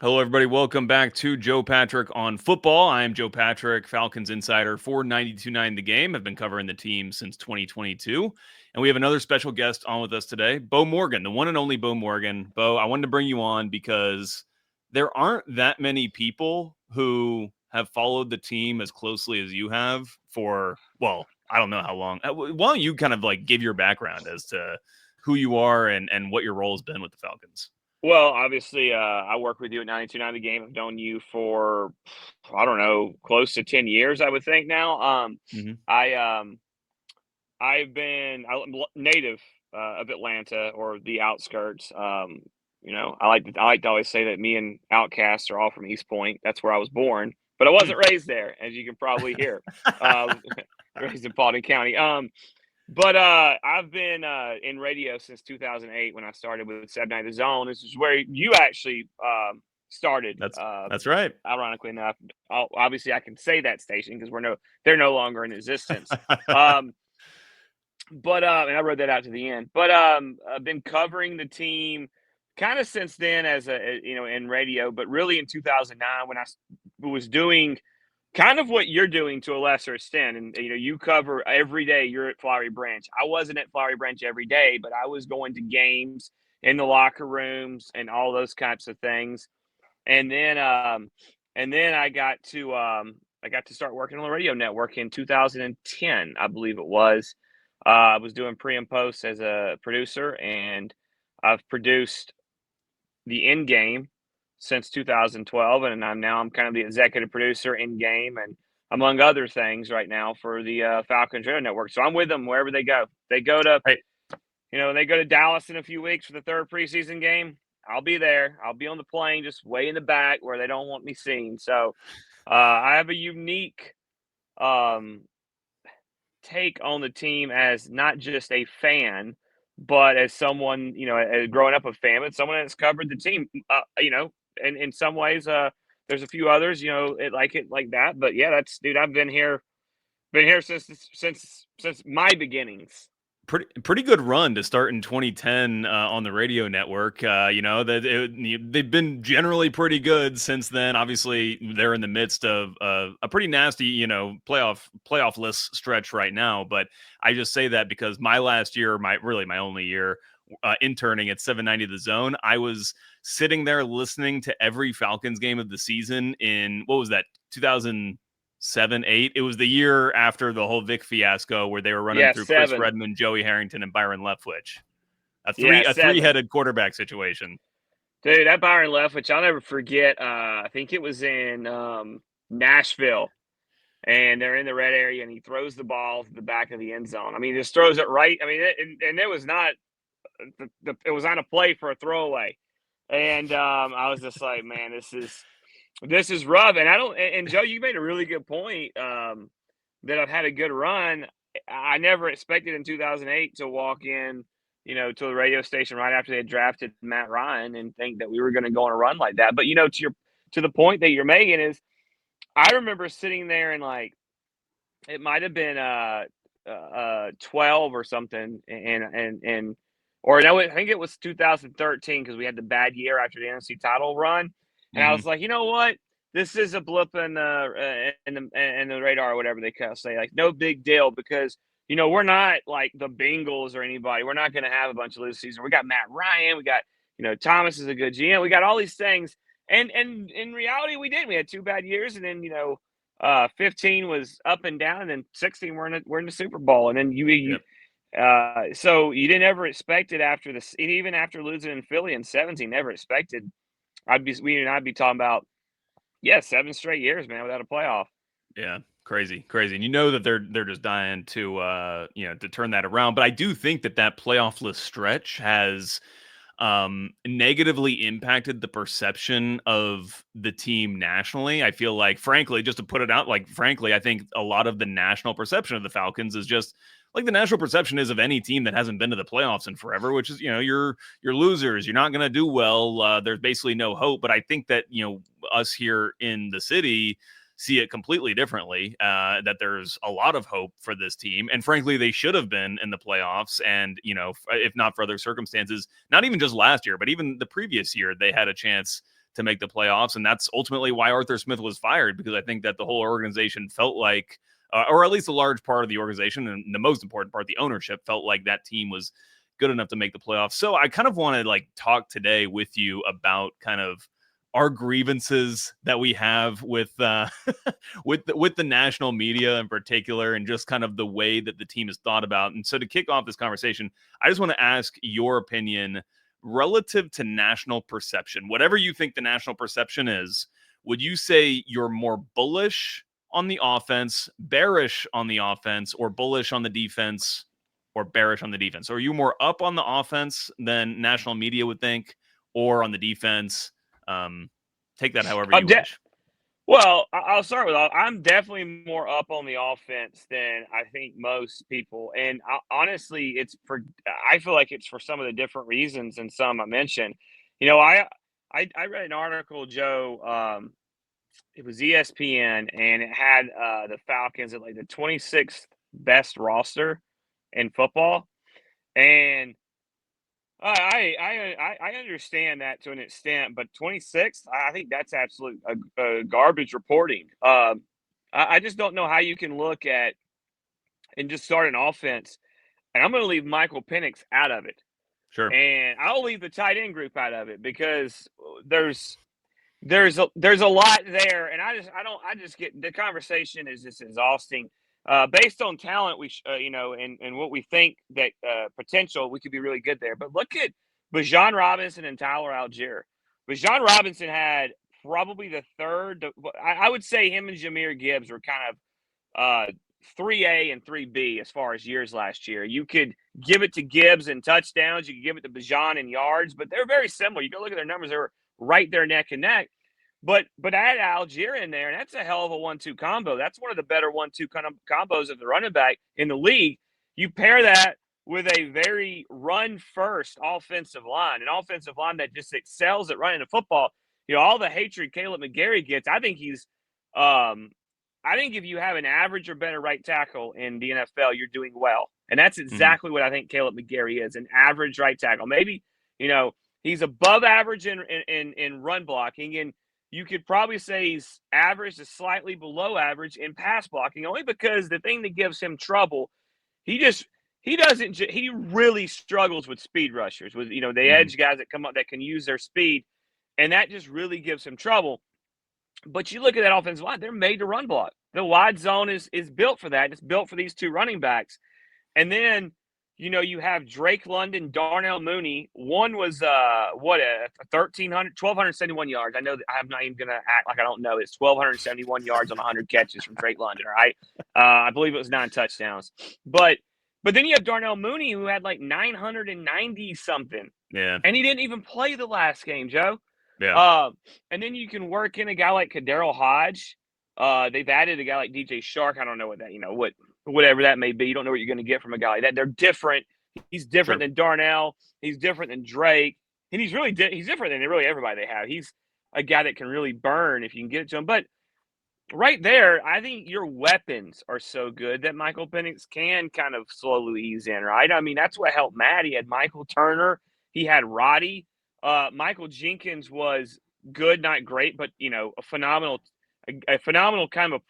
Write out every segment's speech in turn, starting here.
Hello, everybody. Welcome back to Joe Patrick on Football. I am Joe Patrick, Falcons insider for 92.9 The Game. I've been covering the team since 2022. And we have another special guest on with us today, Beau Morgan, the one and only Beau Morgan. Beau, I wanted to bring you on because there aren't that many people who have followed the team as closely as you have for, well, I don't know how long. Why don't you kind of like give your background as to who you are and what your role has been with the Falcons? Well, obviously, I work with you at 92.9 The Game. I've known you for, I don't know, close to 10 years, I would think now. Mm-hmm. I, I'm native of Atlanta or the outskirts. I like to always say that me and Outcasts are all from East Point. That's where I was born, but I wasn't raised there, as you can probably hear. Uh, raised in Paulding County. But I've been in radio since 2008 when I started with 790 The Zone. This is where you actually started. That's right. Ironically enough, obviously I can say that station because they're no longer in existence. Um, and I wrote that out to the end. But I've been covering the team kind of since then in radio, but really in 2009 when I was doing kind of what you're doing to a lesser extent. And, you cover every day. You're at Flowery Branch. I wasn't at Flowery Branch every day, but I was going to games in the locker rooms and all those types of things. And then I got to start working on the radio network in 2010, I believe it was. I was doing pre and post as a producer, and I've produced the end game since 2012, and I'm kind of the executive producer in game and among other things right now for the Falcons Radio Network. So I'm with them wherever they go. Right. They go to Dallas in a few weeks for the third preseason game. I'll be there. I'll be on the plane, just way in the back where they don't want me seen. So I have a unique um, take on the team as not just a fan, but as someone, as growing up a fan, but someone that's covered the team, and in some ways, there's a few others, it like that. But yeah, dude, I've been here since my beginnings. Pretty good run to start in 2010 on the radio network. They've been generally pretty good since then. Obviously, they're in the midst of a pretty nasty, playoff-less stretch right now. But I just say that because my last year, my only year interning at 790 The Zone, I was sitting there listening to every Falcons game of the season in what was that 2007, 8. It was the year after the whole Vic fiasco where they were running Yeah, through Chris 7. Redmond, Joey Harrington, and Byron Leftwich. Yeah, A 7. three-headed quarterback situation. Dude, that Byron Leftwich, I'll never forget. I think it was in Nashville, and they're in the red area, and he throws the ball to the back of the end zone. I mean, just throws it right. I mean, and it was not it was on a play for a throwaway, and I was just like, man, this is rough. And I don't. And Joe, you made a really good point that I've had a good run. I never expected in 2008 to walk in, to the radio station right after they had drafted Matt Ryan and think that we were going to go on a run like that. But to the point that you're making is, I remember sitting there and like it might have been 12 or something, or no, I think it was 2013 because we had the bad year after the NFC title run, and I Mm-hmm. was like, you know what? This is a blip in the radar or whatever they kind of say. Like, no big deal because we're not like the Bengals or anybody. We're not going to have a bunch of lose season. We got Matt Ryan. We got Thomas is a good GM. We got all these things, and in reality, we did. We had 2 bad years, and then 15 was up and down, and then 16 we're in the Super Bowl, and then Yep. so you didn't ever expect it after this, even after losing in Philly in 17, never expected I'd be talking about 7 straight years, man, without a playoff. Yeah, crazy, crazy. And you know that they're just dying to to turn that around. But I do think that playoffless stretch has negatively impacted the perception of the team nationally. I feel like, frankly, just to put it out, like, frankly, I think a lot of the national perception of the Falcons is just like the national perception is of any team that hasn't been to the playoffs in forever, which is, you're losers. You're not going to do well. There's basically no hope. But I think that, us here in the city see it completely differently, that there's a lot of hope for this team. And frankly, they should have been in the playoffs. And, if not for other circumstances, not even just last year, but even the previous year, they had a chance to make the playoffs. And that's ultimately why Arthur Smith was fired, because I think that the whole organization felt like, or at least a large part of the organization, and the most important part, the ownership, felt like that team was good enough to make the playoffs. So I kind of want to like talk today with you about kind of our grievances that we have with with the national media in particular, and just kind of the way that the team is thought about. And so to kick off this conversation, I just want to ask your opinion relative to national perception. Whatever you think the national perception is, would you say you're more bullish on the offense, bearish on the offense, or bullish on the defense, or bearish on the defense? Or are you more up on the offense than national media would think, or on the defense? Take that however you wish. Well, I'll start with I'm definitely more up on the offense than I think most people, and honestly, I feel like it's for some of the different reasons and some I mentioned. I read an article, Joe. It was ESPN, and it had the Falcons at like the 26th best roster in football, and I understand that to an extent, but 26th, I think that's absolute garbage reporting. I just don't know how you can look at and just start an offense, and I'm going to leave Michael Penix out of it, Sure. and I'll leave the tight end group out of it because there's a lot there, and I just get the conversation is just exhausting. Based on talent, and what we think that potential, we could be really good there. But look at Bijan Robinson and Tyler Algier. Bijan Robinson had probably the third. I would say him and Jahmyr Gibbs were kind of 3A and 3B as far as years last year. You could give it to Gibbs in touchdowns. You could give it to Bijan in yards, but they're very similar. You go look at their numbers; they're right there neck and neck. But add Algier in there, and that's a hell of a 1-2 combo. That's one of the better 1-2 kind of combos of the running back in the league. You pair that with a very run-first offensive line, an offensive line that just excels at running the football. All the hatred Caleb McGarry gets, I think I think if you have an average or better right tackle in the NFL, you're doing well. And that's exactly what I think Caleb McGarry is, an average right tackle. Maybe, he's above average in run blocking, and you could probably say he's average to slightly below average in pass blocking, only because the thing that gives him trouble, he really struggles with speed rushers, with the edge guys that come up that can use their speed, and that just really gives him trouble. But you look at that offensive line, they're made to run block. The wide zone is built for that. It's built for these two running backs. And then you have Drake London, Darnell Mooney. One was 1,271 yards. I know that I'm not even going to act like I don't know. It's 1,271 yards on 100 catches from Drake London. All right, I believe it was 9 touchdowns. But then you have Darnell Mooney, who had like 990 something. Yeah, and he didn't even play the last game, Joe. Yeah. And then you can work in a guy like Kaderil Hodge. They've added a guy like DJ Shark. I don't know what that whatever that may be. You don't know what you're going to get from a guy like that. They're different. He's different than Darnell. He's different than Drake. And he's really he's different than really everybody they have. He's a guy that can really burn if you can get it to him. But right there, I think your weapons are so good that Michael Penix can kind of slowly ease in, right? I mean, that's what helped Matt. He had Michael Turner. He had Roddy. Michael Jenkins was good, not great, but, a phenomenal kind of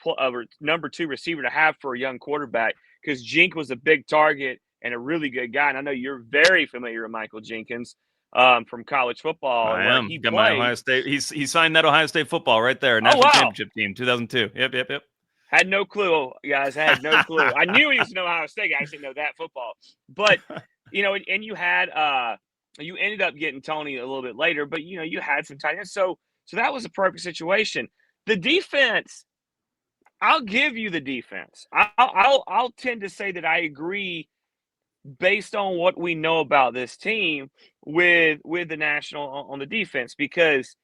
number 2 receiver to have for a young quarterback, because Jink was a big target and a really good guy. And I know you're very familiar with Michael Jenkins from college football. I am. Got my Ohio State. He signed that Ohio State football right there. National championship team, 2002. Yep. Had no clue, guys. I had no clue. I knew he was an Ohio State guy. I just didn't know that football. But, and you had you ended up getting Tony a little bit later, but, you had some tight ends. So that was a perfect situation. The defense, I'll give you the defense. I'll tend to say that I agree based on what we know about this team with the National on the defense, because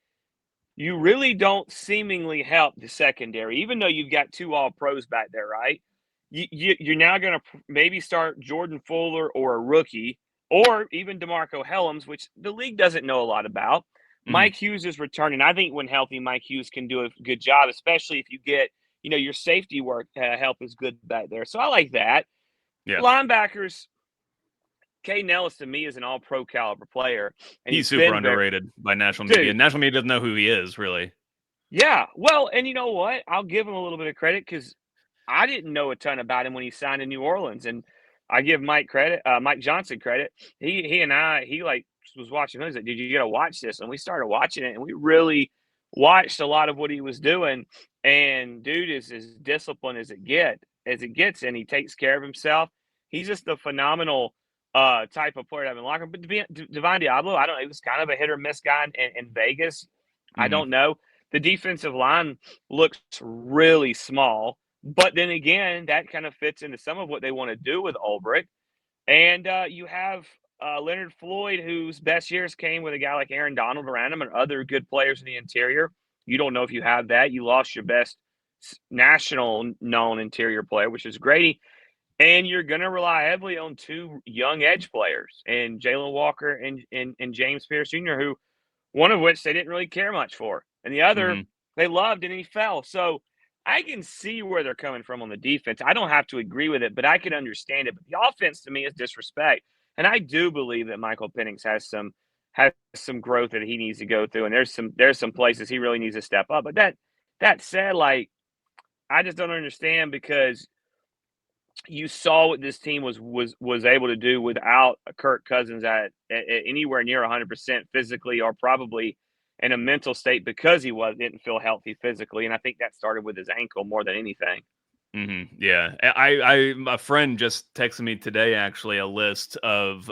you really don't seemingly help the secondary, even though you've got 2 All-Pros back there, right? You're now going to maybe start Jordan Fuller or a rookie, or even DeMarco Hellams, which the league doesn't know a lot about. Mike Hughes is returning. I think when healthy, Mike Hughes can do a good job, especially if you get, your safety work help is good back there. So I like that. Yeah. Linebackers, Caden Ellis to me is an all-pro caliber player, and He's he's super been underrated by national media. dude. National media doesn't know who he is, really. Yeah, well, and you know what? I'll give him a little bit of credit because I didn't know a ton about him when he signed in New Orleans, and I give Mike Johnson credit. He like was watching. He was like, "Dude, you got to watch this," and we started watching it, and we really watched a lot of what he was doing. And dude is as disciplined as it gets, and he takes care of himself. He's just a phenomenal type of player to have in the locker room. But Divine Diablo, I don't know. He was kind of a hit or miss guy in Vegas. I don't know. The defensive line looks really small. But then again, that kind of fits into some of what they want to do with Ulbrich. And you have Leonard Floyd, whose best years came with a guy like Aaron Donald around him and other good players in the interior. You don't know if you have that. You lost your best national known interior player, which is Grady. And you're going to rely heavily on two young edge players, and Jalen Walker and James Pierce Jr., who one of which they didn't really care much for, and the other they loved, and he fell. So I can see where they're coming from on the defense. I don't have to agree with it, but I can understand it. But the offense to me is disrespect, and I do believe that Michael Penix has some growth that he needs to go through, and there's some places he really needs to step up. But that said, like I just don't understand because you saw what this team was able to do without Kirk Cousins at anywhere near 100% physically, or probably in a mental state because he didn't feel healthy physically, and I think that started with his ankle more than anything. Yeah, a friend just texted me today actually a list of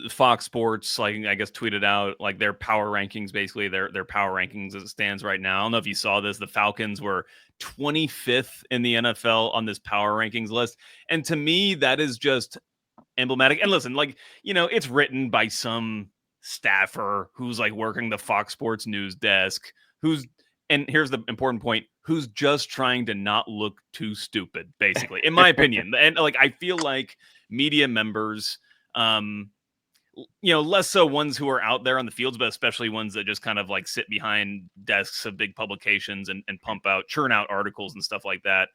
Fox Sports, like I guess tweeted out like their power rankings, basically their power rankings as it stands right now. I don't know if you saw this. The Falcons were 25th in the NFL on this power rankings list. And to me, that is just emblematic. And listen, like, it's written by some staffer who's like working the Fox Sports news desk, and here's the important point, who's just trying to not look too stupid, basically, in my opinion. And like, I feel like media members, less so ones who are out there on the fields, but especially ones that just kind of like sit behind desks of big publications and churn out articles and stuff like that.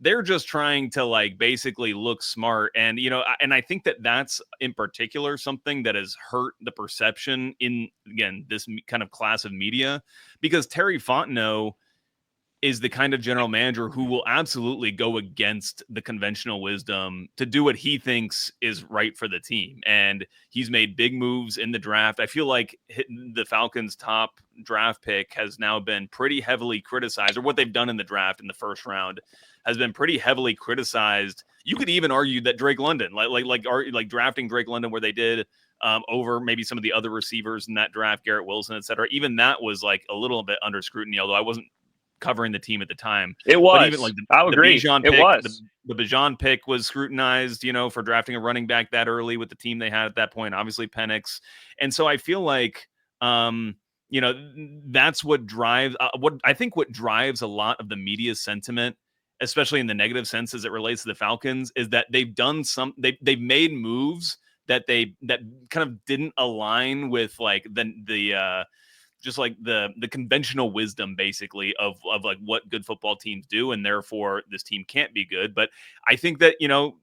They're just trying to like basically look smart. And, and I think that that's in particular something that has hurt the perception in, again, this kind of class of media, because Terry Fontenot is the kind of general manager who will absolutely go against the conventional wisdom to do what he thinks is right for the team. And he's made big moves in the draft. I feel like the Falcons' top draft pick has now been pretty heavily criticized, or what they've done in the draft in the first round has been pretty heavily criticized. You could even argue that Drake London, like drafting Drake London where they did, over maybe some of the other receivers in that draft, Garrett Wilson, et cetera. Even that was like a little bit under scrutiny, although I wasn't covering the team at the time. It was. But even like I agree. Bijan it pick, was. The Bijan pick was scrutinized, for drafting a running back that early with the team they had at that point, obviously Penix. And so I feel like, that's what drives, what drives a lot of the media sentiment, especially in the negative sense as it relates to the Falcons, is that they've they've made moves that kind of didn't align with like the just like the conventional wisdom, basically, of like what good football teams do, and therefore this team can't be good. But I think that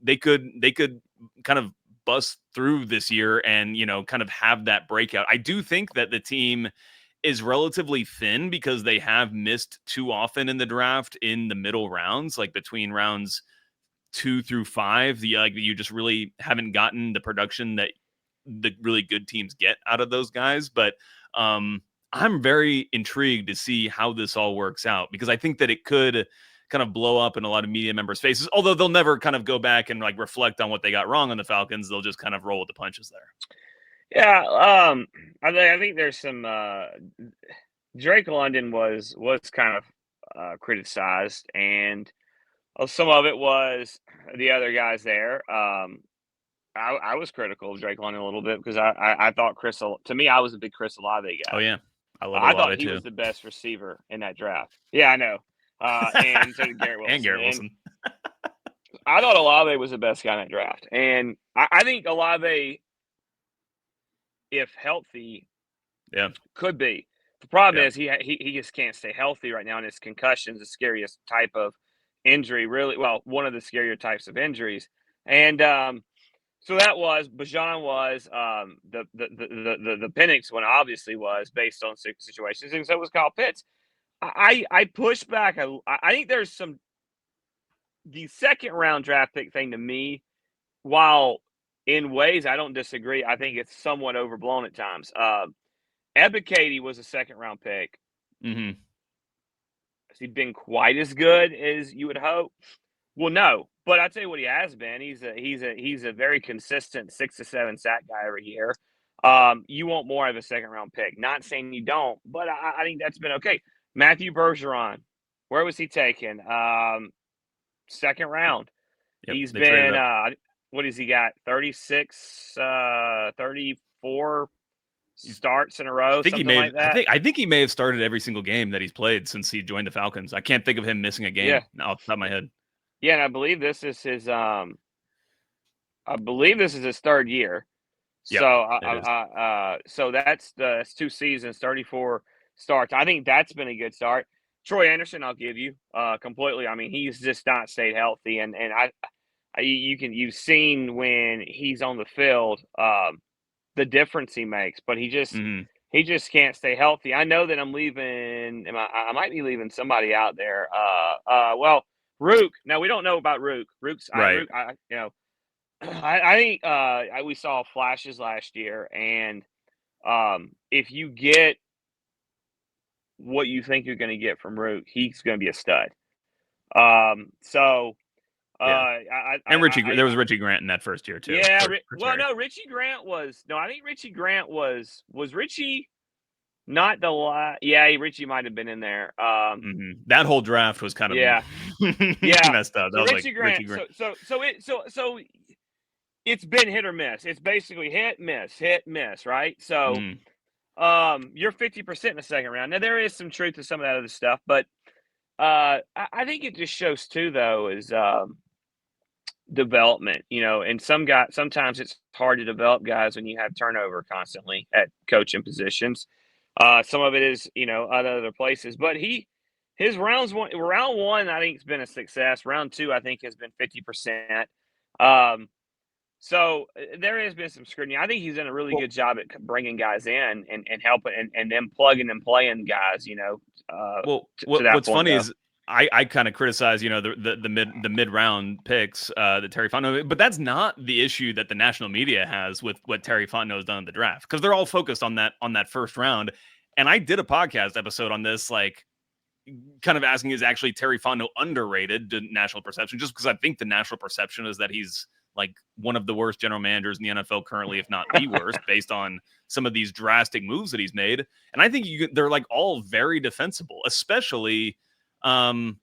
they could kind of bust through this year and kind of have that breakout. I do think that the team is relatively thin because they have missed too often in the draft in the middle rounds, like between rounds 2 through 5. You just really haven't gotten the production that the really good teams get out of those guys. But I'm very intrigued to see how this all works out, because I think that it could kind of blow up in a lot of media members' faces, although they'll never kind of go back and like reflect on what they got wrong on the Falcons. They'll just kind of roll with the punches there. Yeah, I think there's some Drake London was kind of criticized, and some of it was the other guys there. I was critical of Drake London a little bit because I thought to me, I was a big Chris Olave guy. Oh yeah, I thought he was the best receiver in that draft. Yeah, I know. And so did Garrett Wilson. And Garrett Wilson. I thought Olave was the best guy in that draft, and I think Olave, if healthy, could be. The problem is he just can't stay healthy right now, and his concussion is the scariest type of injury. Really, well, one of the scarier types of injuries. And So that was Bajan was the Penix one obviously was based on situations, and so was Kyle Pitts. I push back. I think there's some the second round draft pick thing to me, while in ways I don't disagree, I think it's somewhat overblown at times. Ebiketie was a second round pick. Mm-hmm. Has he been quite as good as you would hope? Well, no, but I tell you what, he has been. He's a very consistent 6 to 7 sack guy every year. You want more of a second round pick. Not saying you don't, but I think that's been okay. Matthew Bergeron, where was he taken? Second round. Yep, He's they traded been up. what has he got? 36, 34 starts in a row, I think something like that. I think he may have started every single game that he's played since he joined the Falcons. I can't think of him missing a game off the top of my head. Yeah, and I believe this is his third year. Yep, So that's 2 seasons, 34 starts. I think that's been a good start. Troy Anderson, I'll give you completely. I mean, he's just not stayed healthy, and you've seen when he's on the field the difference he makes, but he just can't stay healthy. I know that I'm leaving. I might be leaving somebody out there. Well, Rook. Now we don't know about Rook. Rook's right. I think we saw flashes last year, and if you get what you think you're going to get from Rook, he's going to be a stud. And there was Richie Grant in that first year too. Yeah, Richie Grant was. No, I think Richie Grant was Richie. Not the last. Yeah, Richie might have been in there. That whole draft was kind of messed up. That was Richie Grant. So it's been hit or miss. It's basically hit, miss, right? So you're 50% in the second round. Now there is some truth to some of that other stuff, but I think it just shows too, though, is development. And sometimes it's hard to develop guys when you have turnover constantly at coaching positions. Some of it is, other places, but his round one, I think has been a success. Round two, I think has been 50%. So there has been some scrutiny. I think he's done a really good job at bringing guys in and helping and then plugging and playing guys, what's funny is I kind of criticize, the mid round picks that Terry Fontenot, but that's not the issue that the national media has with what Terry Fontenot has done in the draft, because they're all focused on that first round. And I did a podcast episode on this, like kind of asking, is actually Terry Fontenot underrated to national perception? Just because I think the national perception is that he's like one of the worst general managers in the NFL currently, if not the worst, based on some of these drastic moves that he's made. And I think they're like all very defensible, especially. I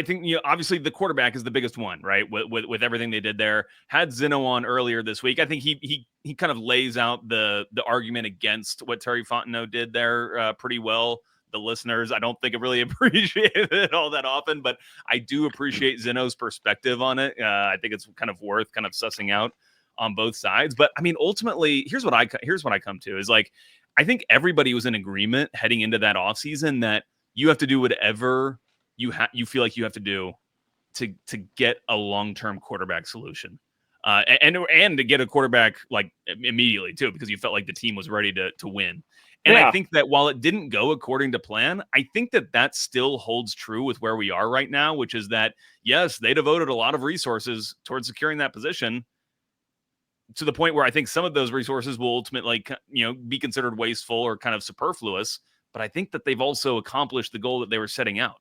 think obviously the quarterback is the biggest one, right? With everything they did there. Had Zeno on earlier this week. I think he kind of lays out the argument against what Terry Fontenot did there pretty well. The listeners, I don't think it really appreciated it all that often, but I do appreciate Zeno's perspective on it. I think it's kind of worth kind of sussing out on both sides. But I mean, ultimately, here's what I come to is like, I think everybody was in agreement heading into that offseason that you have to do whatever you feel like you have to do to get a long-term quarterback solution, and to get a quarterback like immediately too, because you felt like the team was ready to win. And I think that while it didn't go according to plan, I think that still holds true with where we are right now, which is that, yes, they devoted a lot of resources towards securing that position, to the point where I think some of those resources will ultimately, be considered wasteful or kind of superfluous. But I think that they've also accomplished the goal that they were setting out.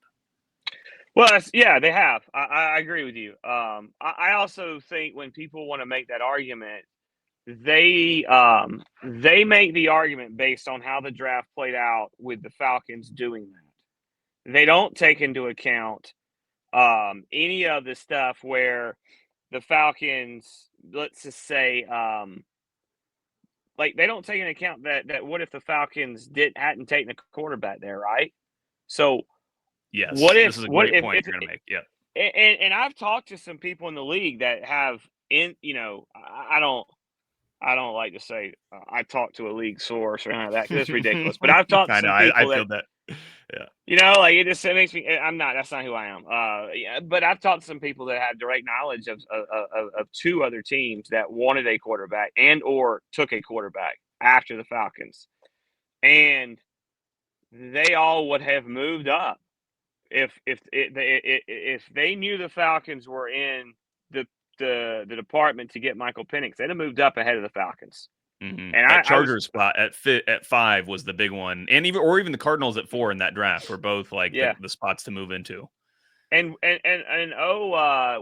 Well, they have. I agree with you. I also think when people want to make that argument, they make the argument based on how the draft played out with the Falcons doing that. They don't take into account any of the stuff where the Falcons, let's just say, they don't take into account that what if the Falcons hadn't taken a quarterback there, right? So yes, this is a great point you're going to make. Yeah, and I've talked to some people in the league that have I don't like to say I talked to a league source or anything like that, because it's ridiculous. But I've talked to some people I feel that. Like it makes me. I'm not. That's not who I am. Yeah, but I've talked to some people that have direct knowledge of two other teams that wanted a quarterback and or took a quarterback after the Falcons, and they all would have moved up if they knew the Falcons were in the department to get Michael Penix. They'd have moved up ahead of the Falcons. Mm-hmm. And That I was Chargers spot at 5 was the big one, and even the Cardinals at 4 in that draft were both like the spots to move into. And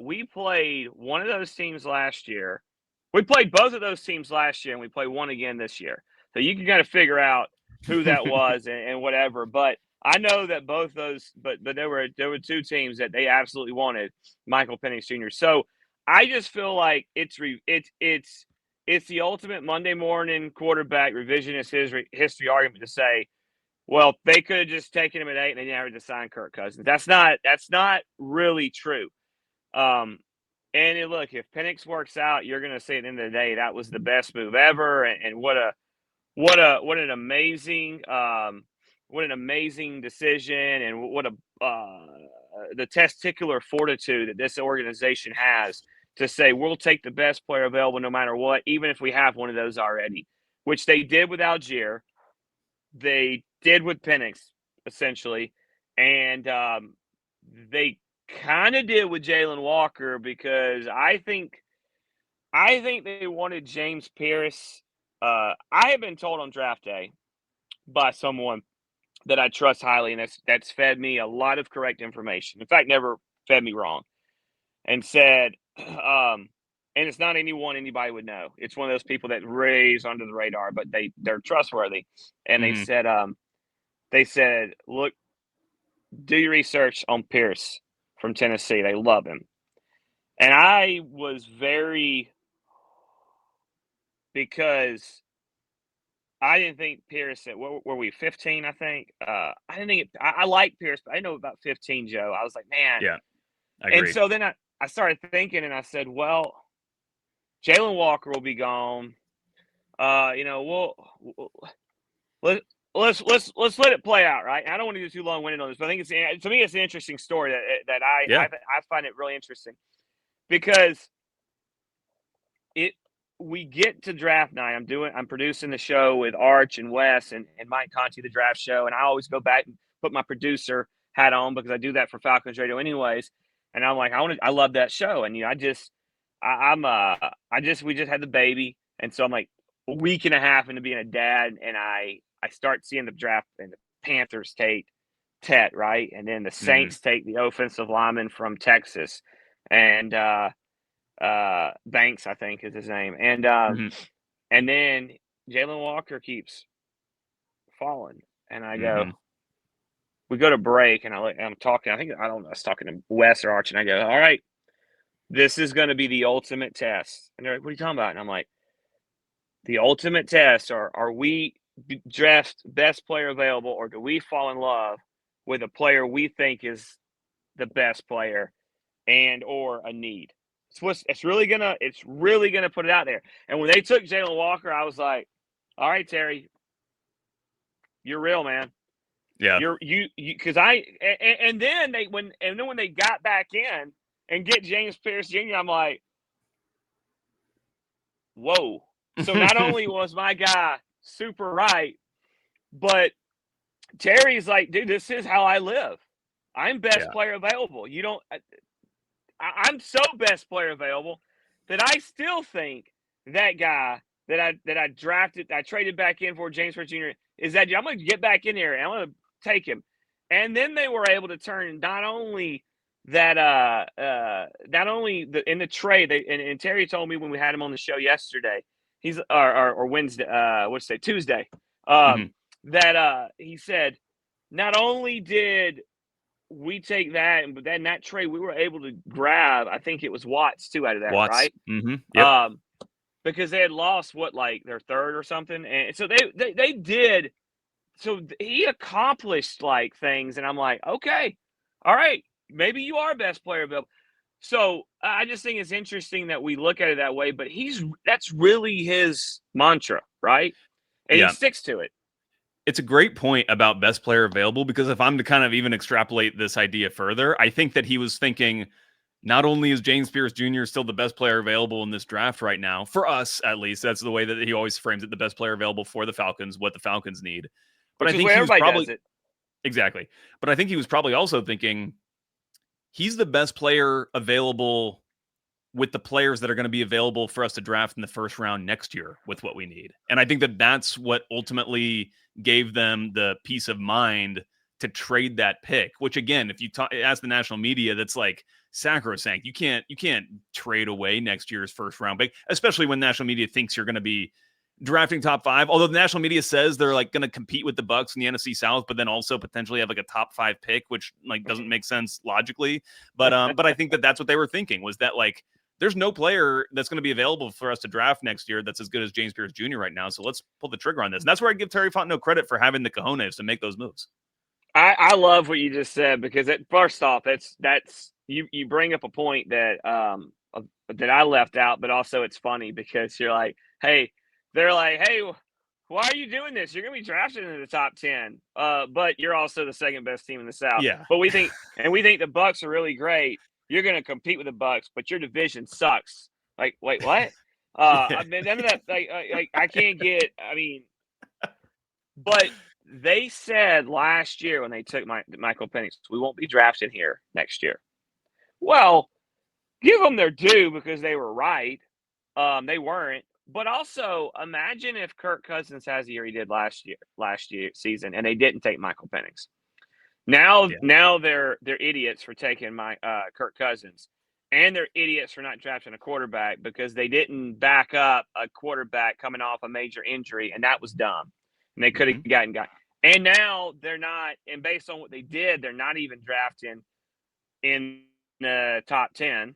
we played one of those teams last year. We played both of those teams last year, and we play one again this year. So you can kind of figure out who that was and whatever. But I know that both those, but there were two teams that they absolutely wanted Michael Penix Jr. So I just feel like it's the ultimate Monday morning quarterback revisionist history argument to say, well, they could have just taken him at 8 and they never to sign Kirk Cousins. That's not really true. And look, if Penix works out, you're going to say at the end of the day that was the best move ever, and what an amazing decision, and what the testicular fortitude that this organization has to say we'll take the best player available no matter what, even if we have one of those already, which they did with Algier. They did with Penix, essentially, and they kind of did with Jalen Walker, because I think they wanted James Pierce. I have been told on draft day by someone that I trust highly, and that's fed me a lot of correct information. In fact, never fed me wrong, and said, and it's not anyone anybody would know. It's one of those people that raise under the radar, but they're trustworthy. And Mm-hmm. they said, look, do your research on Pierce from Tennessee. They love him. And I was because I didn't think Pierce at, were we 15, I think? I didn't think I like Pierce, but I know about 15, Joe. I was like, man. Yeah, I agree. And so then I started thinking, and I said, well, Jalen Walker will be gone. Let's let it play out, right? I don't want to get too long-winded on this, but I think to me it's an interesting story that I find it really interesting, because we get to draft night. I'm producing the show with Arch and Wes and Mike Conti, the draft show, and I always go back and put my producer hat on because I do that for Falcons Radio anyways. And I'm like, I love that show, and we just had the baby, and so I'm like a week and a half into being a dad, and I start seeing the draft, and the Panthers take Tet, right, and then the Saints take the offensive lineman from Texas, and Banks, I think is his name, and and then Jalen Walker keeps falling, and I go. We go to break, and I'm talking. I was talking to Wes or Arch, and I go, all right, this is going to be the ultimate test. And they're like, what are you talking about? And I'm like, the ultimate test, are we draft best player available, or do we fall in love with a player we think is the best player and or a need? It's really gonna put it out there. And when they took Jalen Walker, I was like, all right, Terry, you're real, man. Yeah. Because and then when they got back in and get James Pierce Jr., I'm like, whoa. So not only was my guy super right, but Terry's like, dude, this is how I live. I'm best player available. You don't. I'm so best player available that I still think that guy that I drafted, I traded back in for, James Pierce Jr., is that I'm going to get back in here and I'm going to take him. And then they were able to turn not only in the trade, and Terry told me when we had him on the show yesterday, he's or Wednesday, Tuesday, that he said not only did we take that, but then that trade we were able to grab, I think it was Watts too out of that, right? Yep. Because they had lost their third or something, and so they did. So he accomplished things, and I'm like, okay, all right, maybe you are best player available. So I just think it's interesting that we look at it that way, but that's really his mantra, right? And he sticks to it. It's a great point about best player available, because if I'm to kind of even extrapolate this idea further, I think that he was thinking, not only is James Pierce Jr. still the best player available in this draft right now, for us at least, that's the way that he always frames it, the best player available for the Falcons, what the Falcons need. But Which I is think what he was everybody does probably, it. exactly. But I think he was probably also thinking, he's the best player available with the players that are going to be available for us to draft in the first round next year with what we need. And I think that that's what ultimately gave them the peace of mind to trade that pick, which again, if you ask the national media, that's like sacrosanct. You can't trade away next year's first round pick, especially when national media thinks you're going to be drafting top 5. Although the national media says they're like going to compete with the Bucks in the NFC South, but then also potentially have like a top 5 pick, which like doesn't make sense logically. But I think that that's what they were thinking, was that like, there's no player that's going to be available for us to draft next year that's as good as James Pierce Jr. right now. So let's pull the trigger on this. And that's where I give Terry Fontenot credit for having the cojones to make those moves. I love what you just said, because first off, that's you bring up a point that that I left out, but also it's funny because you're like, hey, they're like, hey, why are you doing this? You're gonna be drafted into the top 10, but you're also the second best team in the South. Yeah. But we think the Bucks are really great. You're gonna compete with the Bucks, but your division sucks. Like, wait, what? I mean, none of that. Like, I can't get. I mean, but they said last year when they took Michael Penix, we won't be drafting here next year. Well, give them their due, because they were right. They weren't. But also, imagine if Kirk Cousins has the year he did last year season, and they didn't take Michael Penix. Now they're idiots for taking Kirk Cousins, and they're idiots for not drafting a quarterback, because they didn't back up a quarterback coming off a major injury, and that was dumb. And they could have gotten. And now they're not. And based on what they did, they're not even drafting in the top 10.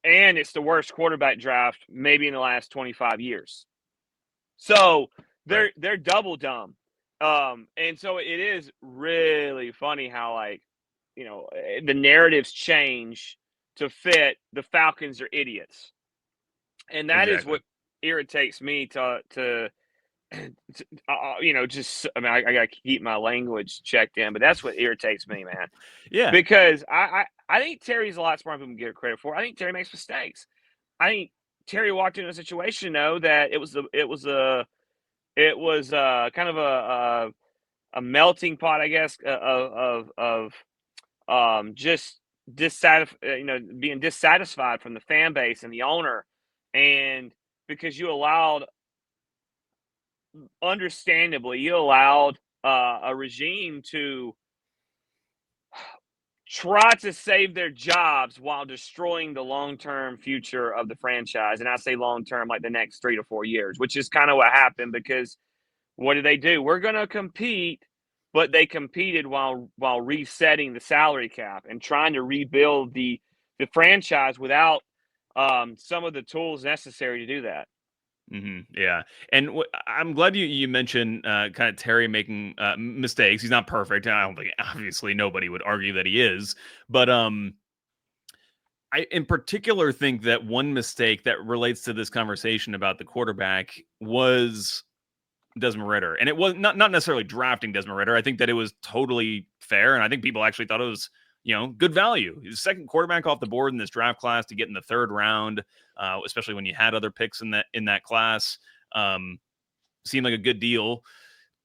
And it's the worst quarterback draft maybe in the last 25 years. So they're double dumb. And so it is really funny how, like, the narratives change to fit the Falcons are idiots. And that is what irritates me to just, I mean, I got to keep my language checked in, but that's what irritates me, man. Yeah. Because I think Terry's a lot smarter than we can get credit for. I think Terry makes mistakes. I think Terry walked into a situation, though, that it was kind of a melting pot, I guess, of just being dissatisfied from the fan base and the owner, and because understandably, you allowed a regime to try to save their jobs while destroying the long-term future of the franchise. And I say long-term, like the next 3 to 4 years, which is kind of what happened, because what did they do? We're going to compete, but they competed while resetting the salary cap and trying to rebuild the franchise without some of the tools necessary to do that. Yeah. And I'm glad you mentioned kind of Terry making mistakes. He's not perfect. And I don't think, obviously, nobody would argue that he is. But I, in particular, think that one mistake that relates to this conversation about the quarterback was Desmond Ridder. And it was not necessarily drafting Desmond Ridder. I think that it was totally fair. And I think people actually thought it was, good value. He's the second quarterback off the board in this draft class to get in the third round, especially when you had other picks in that class. Seemed like a good deal.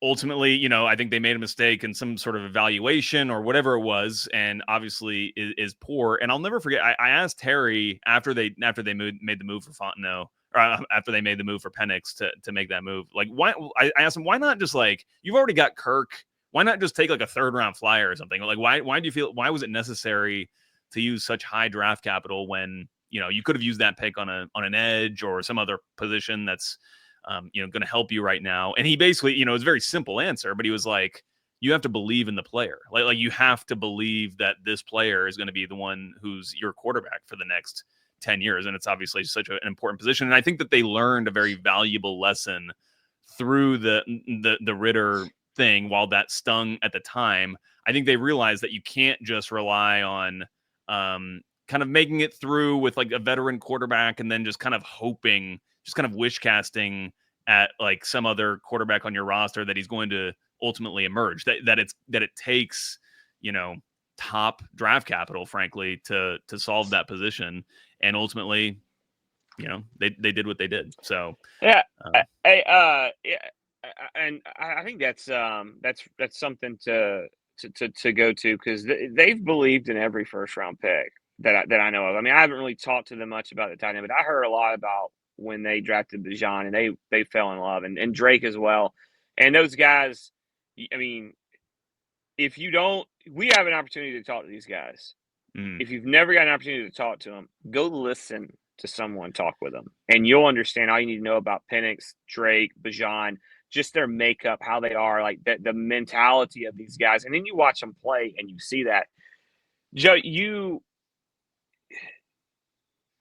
Ultimately, I think they made a mistake in some sort of evaluation or whatever it was, and obviously is poor. And I'll never forget, I asked Terry after they made the move for Fontenot, or after they made the move for Penix to make that move, like, why? I asked him, why not just, like, you've already got Kirk, why not just take like a third round flyer or something? Like, why do you feel, why was it necessary to use such high draft capital when you could have used that pick on an edge or some other position that's going to help you right now? And he basically, it's a very simple answer, but he was like, you have to believe in the player. Like you have to believe that this player is going to be the one who's your quarterback for the next 10 years. And it's obviously such an important position. And I think that they learned a very valuable lesson through the Ridder thing. While that stung at the time, I think they realized that you can't just rely on kind of making it through with like a veteran quarterback and then just kind of hoping, just kind of wish casting at like some other quarterback on your roster that he's going to ultimately emerge. That it takes, top draft capital, frankly, to solve that position. And ultimately, they did what they did. So Yeah. uh, Yeah, and I think that's something to go to, because they've believed in every first round pick that I know of. I mean, I haven't really talked to them much about the tight end, but I heard a lot about when they drafted Bijan, and they fell in love, and Drake as well. And those guys, I mean, if you don't, we have an opportunity to talk to these guys. If you've never got an opportunity to talk to them, go listen to someone talk with them, and you'll understand all you need to know about Penix, Drake, Bijan, just their makeup, how they are, like the mentality of these guys. And then you watch them play and you see that. Joe,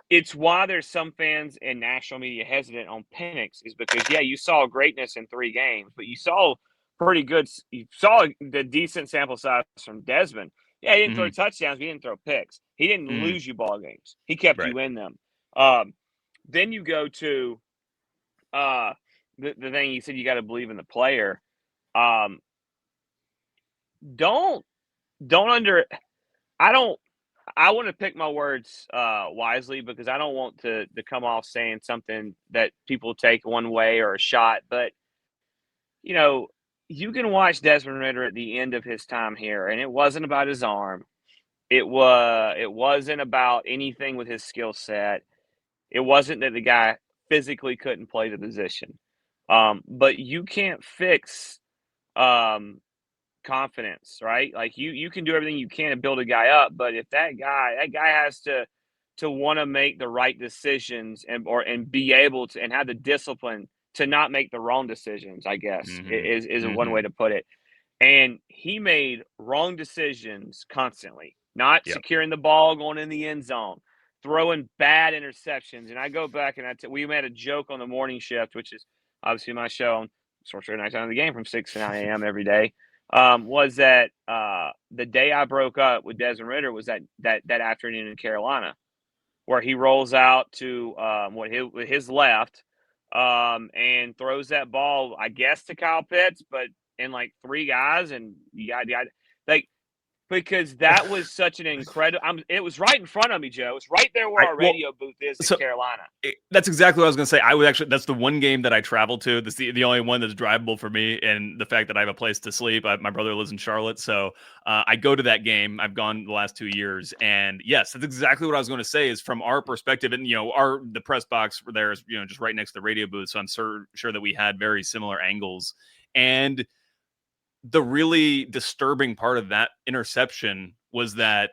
it's why there's some fans and national media hesitant on Penix, is because, yeah, you saw greatness in 3 games, but you saw you saw the decent sample size from Desmond. Yeah, he didn't throw touchdowns, but he didn't throw picks. He didn't lose you ball games. He kept right. you in them. Then you go to the thing you said, you got to believe in the player. Don't under. I want to pick my words wisely, because I don't want to come off saying something that people take one way or a shot. But, you can watch Desmond Ritter at the end of his time here, and it wasn't about his arm. It wasn't about anything with his skill set. It wasn't that the guy physically couldn't play the position. But you can't fix confidence, right? Like you can do everything you can to build a guy up, but if that guy has to want to make the right decisions, and be able to, and have the discipline to not make the wrong decisions, I guess is one way to put it. And he made wrong decisions constantly, not securing the ball, going in the end zone, throwing bad interceptions. And I go back and we made a joke on the morning shift, which is obviously my show on Sports Radio Night Time of the Game from 6 to 9 a.m. every day. Was that the day I broke up with Desmond Ritter was that afternoon in Carolina, where he rolls out to his left, and throws that ball, I guess, to Kyle Pitts, but in like 3 guys, and you got like, because that was such an incredible. It was right in front of me, Joe. It's right there where our radio booth is in Carolina. That's exactly what I was going to say. That's the one game that I traveled to. That's the only one that's drivable for me. And the fact that I have a place to sleep. My brother lives in Charlotte. So I go to that game. I've gone the last 2 years. And yes, that's exactly what I was going to say, is from our perspective. And, the press box there is, just right next to the radio booth. So I'm sure that we had very similar angles. And the really disturbing part of that interception was that,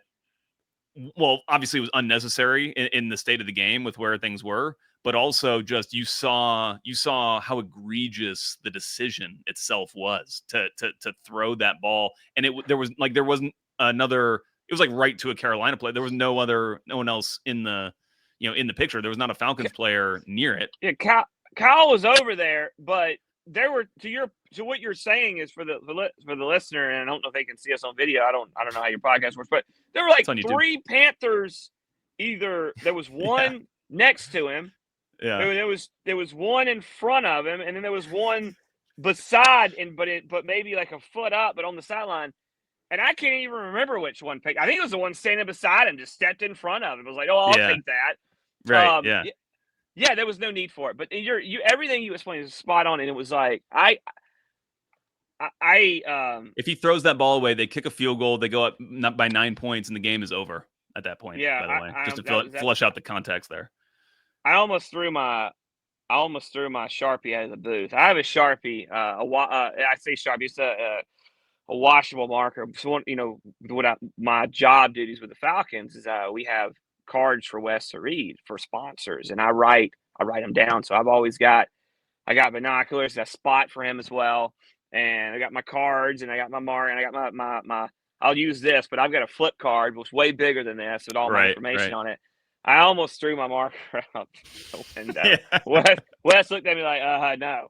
well, obviously it was unnecessary in the state of the game with where things were, but also just you saw how egregious the decision itself was to throw that ball. And there wasn't another. It was like right to a Carolina play. There was no one else in the in the picture. There was not a Falcons player near it. Yeah, Kyle was over there, but there were, to what you're saying is, for the listener, and I don't know if they can see us on video. I don't know how your podcast works, but there were like 3 Panthers. Either there was one next to him, there was one in front of him, and then there was one beside, but maybe like a foot up, but on the sideline. And I can't even remember which one picked. I think it was the one standing beside him, just stepped in front of him. It was like, oh, I'll take that. Right. Yeah, there was no need for it. But everything you explained is spot on, and it was like if he throws that ball away, they kick a field goal, they go up by 9 points, and the game is over at that point. Yeah, by the way, just to flush out the context there. I almost threw my Sharpie out of the booth. I have a Sharpie. I say Sharpie. It's a washable marker. So, my job duties with the Falcons is we have cards for Wes to read for sponsors, and I write them down. So I got binoculars, a spot for him as well, and I got my cards, and I got my mark, and I got my I'll use this, but I've got a flip card, which is way bigger than this, with all my information on it. I almost threw my marker out the window. Yeah. Wes looked at me like, no.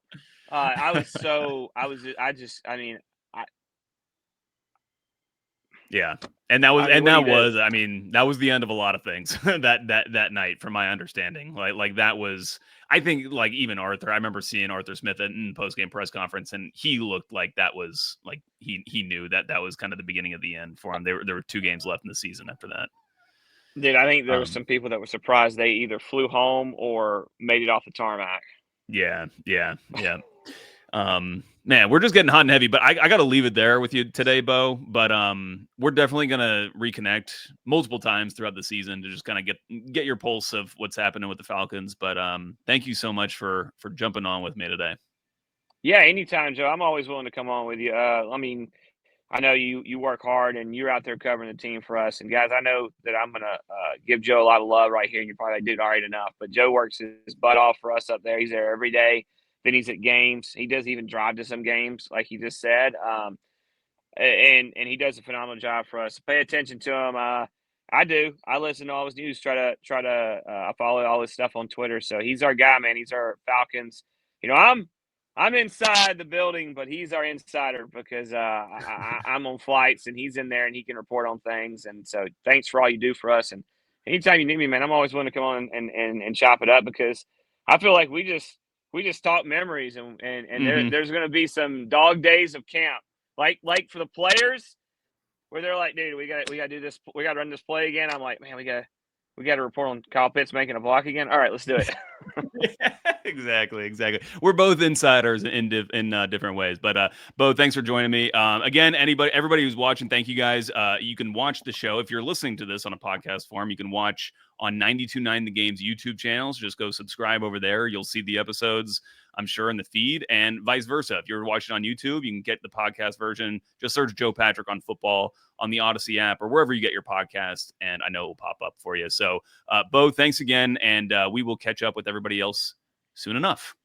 Yeah. And that was, I mean, that was the end of a lot of things that night, from my understanding. Like that was, I think, like, even Arthur, I remember seeing Arthur Smith in post-game press conference, and he looked like that was like, he knew that was kind of the beginning of the end for him. There were 2 games left in the season after that. Dude, I think there were some people that were surprised they either flew home or made it off the tarmac. Yeah. Man, we're just getting hot and heavy, but I got to leave it there with you today, Beau. But we're definitely gonna reconnect multiple times throughout the season to just kind of get your pulse of what's happening with the Falcons. But thank you so much for jumping on with me today. Yeah, anytime, Joe. I'm always willing to come on with you. I mean, I know you work hard and you're out there covering the team for us. And guys, I know that I'm gonna give Joe a lot of love right here, and you probably did already enough. But Joe works his butt off for us up there. He's there every day. Then he's at games. He does even drive to some games, like he just said. And he does a phenomenal job for us. Pay attention to him. I do. I listen to all his news. I follow all his stuff on Twitter. So he's our guy, man. He's our Falcons. You know, I'm inside the building, but he's our insider because I'm on flights and he's in there and he can report on things. And so thanks for all you do for us. And anytime you need me, man, I'm always willing to come on and chop it up, because I feel like we just talk memories, and there's going to be some dog days of camp, like for the players where they're like, dude, we got to do this. We got to run this play again. I'm like, man, we got to report on Kyle Pitts making a block again. All right, let's do it. Yeah, exactly. We're both insiders in different ways. But Beau, thanks for joining me. Again, everybody who's watching, thank you guys. You can watch the show if you're listening to this on a podcast form. You can watch on 92.9 The Game's YouTube channels. Just go subscribe over there. You'll see the episodes, I'm sure, in the feed, and vice versa. If you're watching on YouTube, you can get the podcast version. Just search Joe Patrick on football on the Odyssey app or wherever you get your podcast, and I know it will pop up for you. So, Beau, thanks again, and we will catch up with everybody else soon enough.